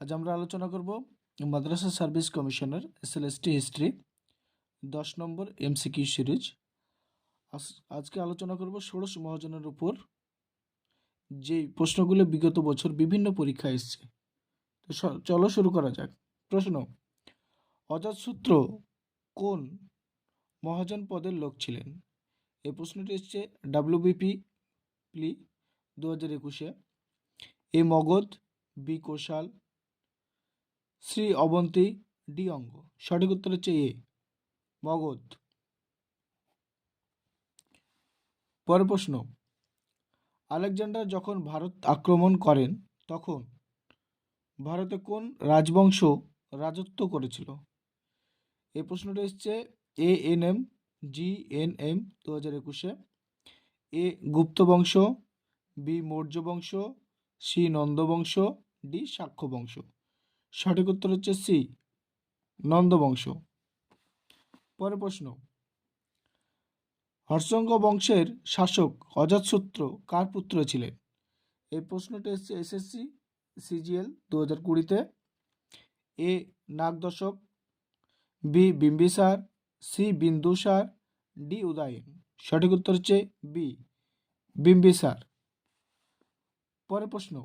আজ আমরা আলোচনা করব মাদ্রাসা সার্ভিস কমিশনের এসএলএসটি হিস্ট্রি 10 নম্বর এমসিকিউ সিরিজ। আজকে আলোচনা করব ষোড়শ মহাজনের উপর, যে প্রশ্নগুলো বিগত বছর বিভিন্ন পরীক্ষায় এসছে। তো চলো শুরু করা যাক। প্রশ্ন: অজাতশত্রু কোন মহাজন পদের লোক ছিলেন? এই প্রশ্নটি এসছে WBP প্লি 2021-এ। এ মগধ, বি কোশাল, শ্রী অবন্তী, ডি অঙ্গ। সঠিক উত্তর হচ্ছে এ মগধ। পরের প্রশ্ন: আলেকজান্ডার যখন ভারত আক্রমণ করেন তখন ভারতে কোন রাজবংশ রাজত্ব করেছিল? এই প্রশ্নটা এসছে ANM GNM 2021-এ। এ গুপ্ত বংশ, বি মৌর্য বংশ, সি নন্দ বংশ, ডি শাক্য বংশ। সঠিক উত্তর হচ্ছে সি নন্দ বংশ। পরের প্রশ্ন: হর্ষঙ্গ বংশের শাসক অজাতশত্রু কার পুত্র ছিলেন? এই প্রশ্নটি এসছে SSC CGL 2020-তে। A Nagadashaka, B Bimbisara, C Bindusara, D Udayan. সঠিক উত্তর হচ্ছে বি বিম্বিসার। পরের প্রশ্ন: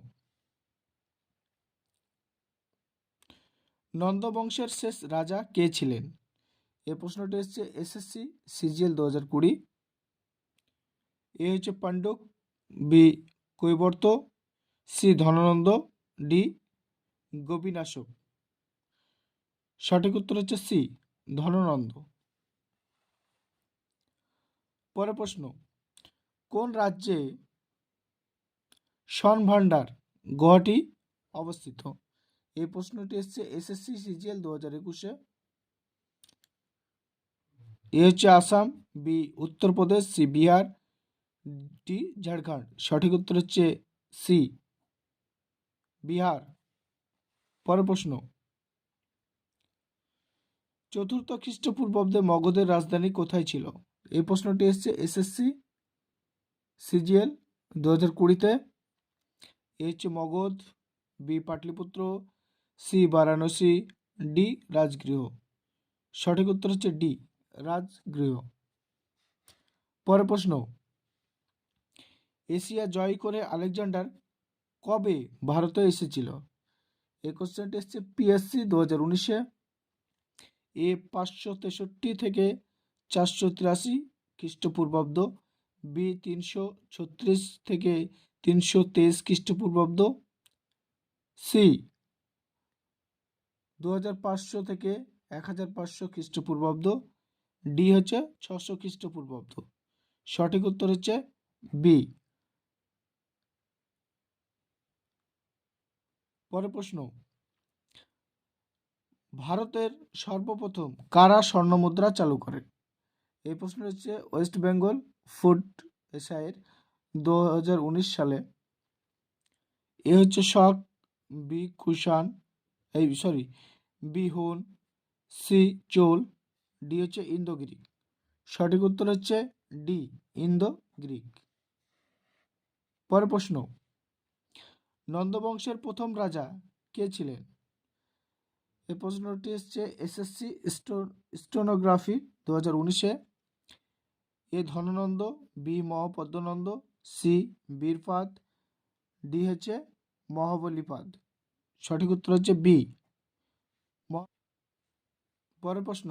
নন্দ বংশের শেষ রাজা কে ছিলেন? এই প্রশ্নটি এসছে SSC CGL 2020। এ হচ্ছে পাণ্ডুক, বি কৈবর্ত, সি ধনানন্দ, ডি গোপীনাশক। সঠিক উত্তর হচ্ছে সি ধনানন্দ। পরের প্রশ্ন: কোন রাজ্যে সনভান্ডার গুয়াহাটি অবস্থিত? এই প্রশ্নটি এসছে SSC CGL 2021-এ। এ হচ্ছে Assam, B Uttar Pradesh, C Bihar, D Jharkhand. সঠিক উত্তর হচ্ছে সি বিহার। পরের প্রশ্ন: চতুর্থ খ্রিস্টপূর্বাব্দে মগধের রাজধানী কোথায় ছিল? এই প্রশ্নটি এসছে SSC CGL 2020-তে। এ হচ্ছে Magadh, B Pataliputra, C Varanasi, D Rajgriha. সঠিক উত্তর হচ্ছে ডি রাজগৃহ। পরের প্রশ্ন: এশিয়া জয় করে আলেকজান্ডার কবে ভারতে এসেছিল? এই কোশ্চেনটি এসছে PSC 2019-এ। এ 563 থেকে 483 খ্রিস্টপূর্বাব্দ, বি 336 থেকে 323 খ্রিস্টপূর্বাব্দ, সি 2500 থেকে 1500 খ্রিস্টপূর্বাব্দ, ডি হচ্ছে 600 খ্রিস্টপূর্বাব্দ। সঠিক উত্তর হচ্ছে বি। পরের প্রশ্ন: ভারতের সর্বপ্রথম কারা স্বর্ণমুদ্রা চালু করে? এই প্রশ্ন হচ্ছে ওয়েস্ট বেঙ্গল ফুড এসআইয়ের 2019 সালে। এ হচ্ছে শক, বি কুষাণ, বি হুন, সি চোল, ডি হচ্ছে ইন্দো গ্রিক। সঠিক উত্তর হচ্ছে ডি ইন্দো গ্রিক। পরের প্রশ্ন: নন্দবংশের প্রথম রাজা কে ছিলেন? এই প্রশ্নটি এসছে SSC স্টোনোগ্রাফি 2019-এ। A Dhanananda, B Mahapadmananda, C Virapada, D হচ্ছে মহাবলীপাদ। সঠিক উত্তর হচ্ছে বি। পরের প্রশ্ন: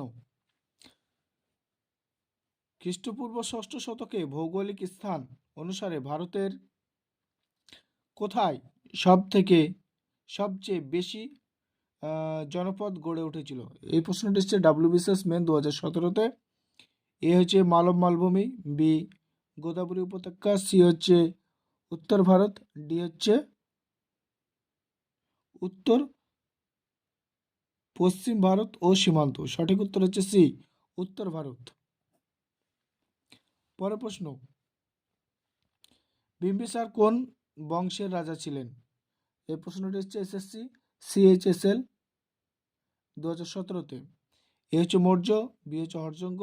খ্রিস্টপূর্ব ষষ্ঠ শতকে ভৌগোলিক স্থান অনুসারে ভারতের কোথায় সবচেয়ে বেশি জনপদ গড়ে উঠেছিল? এই প্রশ্নটি হচ্ছে WBCS মেন 2017-তে। এ হচ্ছে মালব মালভূমি, বি গোদাবরী উপত্যকা, সি হচ্ছে উত্তর ভারত, ডি হচ্ছে উত্তর পশ্চিম ভারত ও সীমান্ত। সঠিক উত্তর হচ্ছে সি উত্তর ভারত। পরের প্রশ্ন: বিম্বিসার কোন বংশের রাজা ছিলেন? এই প্রশ্নটি হচ্ছে SSC CHSL 2017-তে। এ হচ্ছে মৌর্য, বি হচ্ছে হর্ষঙ্গ,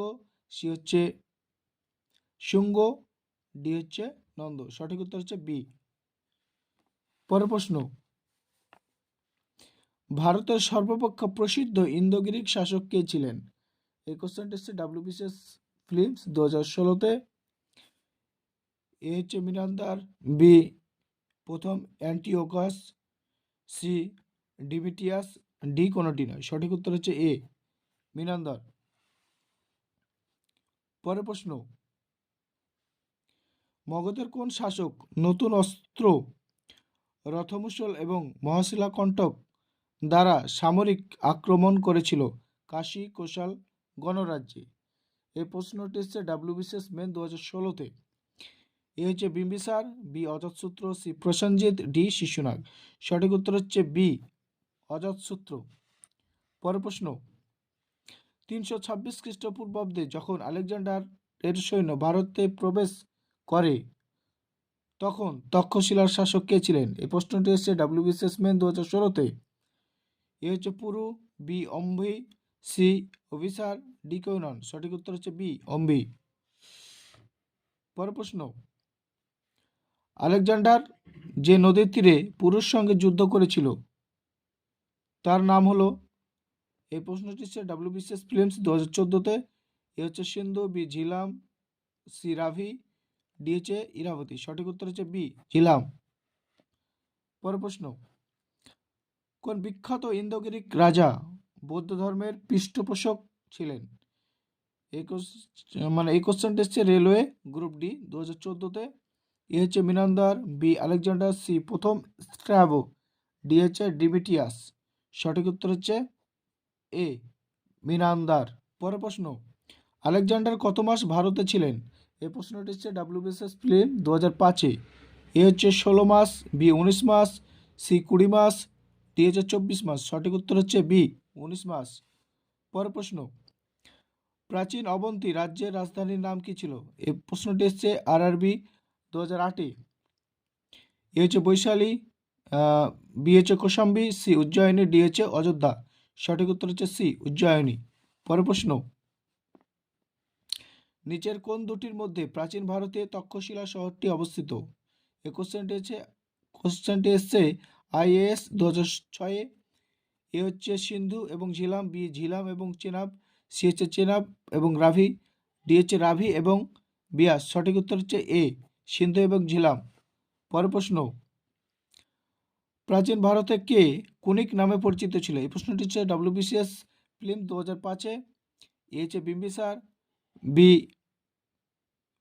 সি হচ্ছে শুঙ্গ, ডি হচ্ছে নন্দ। সঠিক উত্তর হচ্ছে বি। পরের প্রশ্ন: ভারতের সর্বাপেক্ষা প্রসিদ্ধ ইন্দো গ্রিক শাসক কে ছিলেন? এই কোশ্চেনটা এসছে ডাব্লিউবিসিএস ফিল্মস 2016-তে। এ হচ্ছে মিনান্দার, বি প্রথম অ্যান্টিওকাস, সি ডিমিটিয়াস, ডি কোনোটি নয়। সঠিক উত্তর হচ্ছে এ মিনান্দার। পরের প্রশ্ন, মগধের কোন শাসক নতুন অস্ত্র রথমুসল এবং মহাশিলাকণ্টক দ্বারা সামরিক আক্রমণ করেছিল কাশী কোশাল গণরাজ্যে? এই প্রশ্নটি এসছে ডাব্লিউবিসিএস মেন 2016-তে। এ হচ্ছে বিম্বিসার, বি অজাতশত্রু, সি প্রসেনজিৎ, ডি শিশুনাগ। সঠিক উত্তর হচ্ছে বি অজাতশত্রু। পরের প্রশ্ন, 326 খ্রিস্টপূর্বাব্দে যখন আলেকজান্ডার এর সৈন্য ভারতে প্রবেশ করে তখন তক্ষশিলার শাসক কে ছিলেন? এই প্রশ্নটি এসছে ডাব্লিউবিসিএস মেন 2016-তে। এ হচ্ছে পুরু, B Ambi, C Abhisar, D কৈনন। সঠিক উত্তর হচ্ছে বি অম্বি। পরের প্রশ্ন, আলেকজান্ডার যে নদীর তীরে পুরুষ সঙ্গে যুদ্ধ করেছিল তার নাম হলো? এই প্রশ্নটি হচ্ছে ডাব্লিউবিসিএস ফিল্মস 2014-তে। এ হচ্ছে Sindhu, B Jhelum, C Ravi, D হচ্ছে ইরাবতী। সঠিক উত্তর হচ্ছে বি ঝিলাম। পরের প্রশ্ন, কোন বিখ্যাত ইন্দো গ্রিক রাজা বৌদ্ধ ধর্মের পৃষ্ঠপোষক ছিলেন? এই কোশ্চেনটা এসছে রেলওয়ে গ্রুপ ডি 2014-তে। এ হচ্ছে মিনান্দার, বি আলেকজান্ডার, সি প্রথম স্ট্র্যাবো, ডি হচ্ছে ডিমিটিয়াস। সঠিক উত্তর হচ্ছে এ মিনান্দার। পরের প্রশ্ন, আলেকজান্ডার কত মাস ভারতে ছিলেন? এই প্রশ্নটি হচ্ছে ডাব্লিউবিসিএস ফিল্ম 2005-এ। এ হচ্ছে 16 মাস, বি 19 মাস, সি 20 মাস, ডি হচ্ছে 24 মাস। সঠিক উত্তর হচ্ছে বি 19 মাস। পরের প্রশ্ন, প্রাচীন অবন্তী রাজ্যের রাজধানীর নাম কি ছিল? এই প্রশ্নটি এসছে আরআরবি 2008-এ। এ হচ্ছে বৈশালী, বি হচ্ছে কৌশাম্বী, সি উজ্জয়িনী, ডি হচ্ছে অযোধ্যা। সঠিক উত্তর হচ্ছে সি উজ্জয়িনী। পরের প্রশ্ন, নিচের কোন দুটির মধ্যে প্রাচীন ভারতে তক্ষশিলা শহরটি অবস্থিত? এই কোশ্চেনটি এসছে আইএএস 2006-এ। এ হচ্ছে সিন্ধু এবং ঝিলাম, বি ঝিলাম এবং চেনাব, সি হচ্ছে চেনাব এবং রাভি, ডি হচ্ছে রাভি এবং বিয়াস। সঠিক উত্তর হচ্ছে এ সিন্ধু এবং ঝিলাম। পরের প্রশ্ন, প্রাচীন ভারতে কে কুনিক নামে পরিচিত ছিল? এই প্রশ্নটি হচ্ছে ডাব্লিউবিসিএস ফিল্ম 2005-এ। এ হচ্ছে Bimbisara, B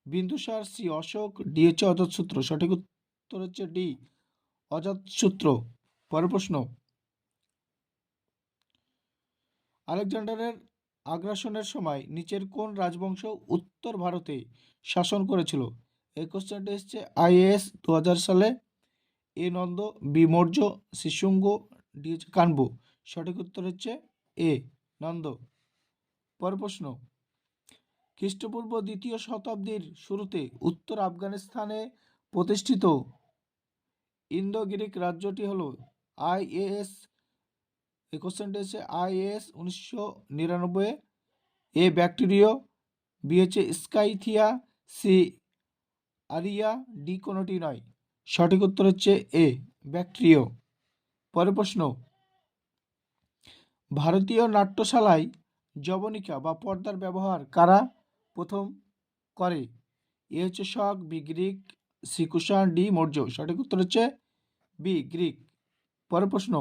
Bindusara, C Ashoka, D হচ্ছে অজাতশত্রু। সঠিক উত্তর হচ্ছে ডি অজাতশত্রু। পরের প্রশ্ন, আলেকজান্ডারের আগ্রাসনের সময় নিচের কোন রাজবংশ উত্তর ভারতে শাসন করেছিল? এই কোশ্চেনটি এসছে আইএএস 2000 সালে। A Nanda, B Maurya, C Shunga, D হচ্ছে কানবু। সঠিক উত্তর হচ্ছে এ নন্দ। পরের প্রশ্ন, খ্রিস্টপূর্ব 2য় শতাব্দীর শুরুতে উত্তর আফগানিস্তানে প্রতিষ্ঠিত ইন্দো গ্রিক রাজ্যটি হলো আইএএস। এই কোশ্চেনটি হচ্ছে আইএএস 1999। এ ব্যাকটেরিয়, বি হচ্ছে স্কাইথিয়া, সি আরিয়া, ডি কোনোটি নয়। সঠিক উত্তর হচ্ছে এ ব্যাকটেরিয়। পরের প্রশ্ন, ভারতীয় নাট্যশালায় যবনিকা বা পর্দার ব্যবহার কারা প্রথম করে? এ হচ্ছে Shaka, B Greek, C Kushan, D Maurya. সঠিক উত্তর হচ্ছে বি গ্রিক। পরের প্রশ্ন,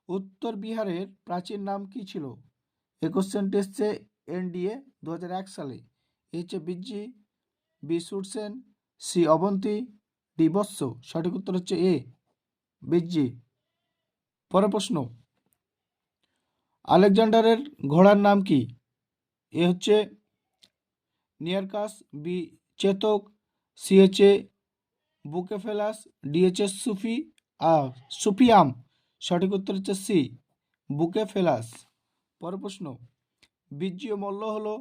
উত্তর বিহারের প্রাচীন নাম কি ছিল? এই কোশ্চেনটি এসছে এনডিএ 2001 সালে। এ হচ্ছে Vajji, B Surasena, C Avanti, D Vatsa. সঠিক উত্তর হচ্ছে এ বিজ্জি। পরের প্রশ্ন, আলেকজান্ডারের ঘোড়ার নাম কি? এ হচ্ছে নিয়ারকাস, বি চেতক, সি হচ্ছে বুকেফেলাস, ডি হচ্ছে সুফিয়াম। সঠিক উত্তর হচ্ছে সি বুকেফেলাস। পরের প্রশ্ন, বিজ্জীয় মল্ল হলো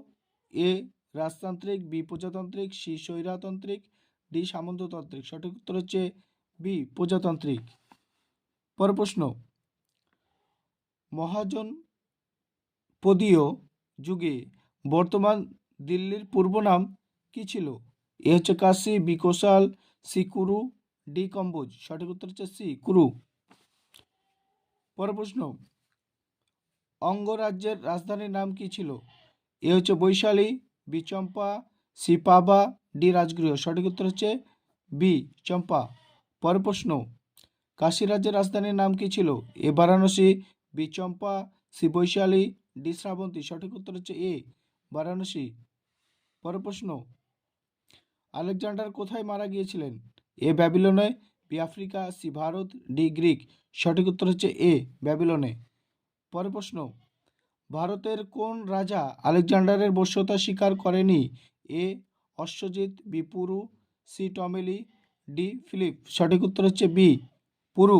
এ রাজতান্ত্রিক, বি প্রজাতান্ত্রিক, সি স্বৈরতান্ত্রিক, ডি সামন্ততান্ত্রিক। সঠিক উত্তর হচ্ছে বি প্রজাতান্ত্রিক। পরের প্রশ্ন, মহাজনপদীয় যুগে বর্তমান দিল্লির পূর্ব নাম কি ছিল? এ হচ্ছে Kashi, B Kosala, C Kuru, D Kamboja. সঠিক উত্তর হচ্ছে সি কুরু। পরের প্রশ্ন, অঙ্গরাজ্যের রাজধানীর নাম কি ছিল? এ হচ্ছে বৈশালী, বি চম্পা, সি পাবা, ডি রাজগৃহ। সঠিক উত্তর হচ্ছে বি চম্পা। পরের প্রশ্ন, কাশী রাজ্যের রাজধানীর নাম কি ছিল? এ বারাণসী, বি চম্পা, সি বৈশালী, ডি শ্রাবন্তী। সঠিক উত্তর হচ্ছে এ বারাণসী। পরের প্রশ্ন, আলেকজান্ডার কোথায় মারা গিয়েছিলেন? এ ব্যাবিলনে, B Africa, C Bharat, D Greek. সঠিক উত্তর হচ্ছে এ ব্যাবিলনে। পরের প্রশ্ন, ভারতের কোন রাজা আলেকজান্ডারের বশ্যতা স্বীকার করেনি? এ অশ্বজিৎ, বি পুরু, সি টমেলি, ডি ফিলিপ। সঠিক উত্তর হচ্ছে বি পুরু।